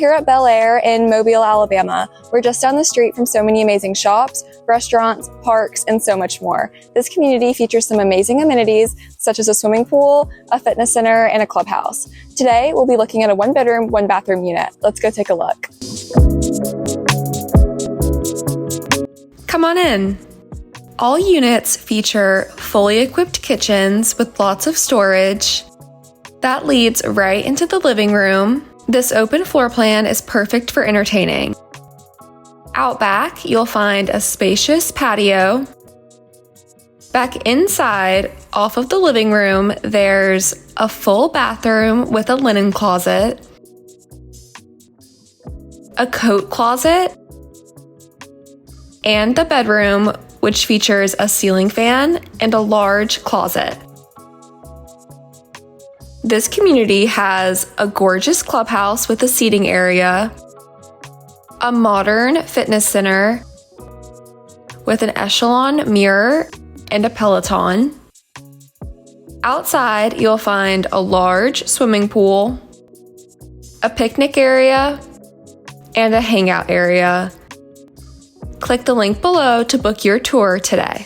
here at Bel Air in Mobile, Alabama. We're just down the street from so many amazing shops, restaurants, parks, and so much more. This community features some amazing amenities such as a swimming pool, a fitness center, and a clubhouse. Today, we'll be looking at a one-bedroom, one-bathroom unit. Let's go take a look. Come on in. All units feature fully equipped kitchens with lots of storage. That leads right into the living room. This open floor plan is perfect for entertaining. Out back, you'll find a spacious patio. Back inside, off of the living room, there's a full bathroom with a linen closet, a coat closet, and the bedroom, which features a ceiling fan and a large closet. This community has a gorgeous clubhouse with a seating area, a modern fitness center with an echelon mirror and a Peloton. Outside, you'll find a large swimming pool, a picnic area, and a hangout area. Click the link below to book your tour today.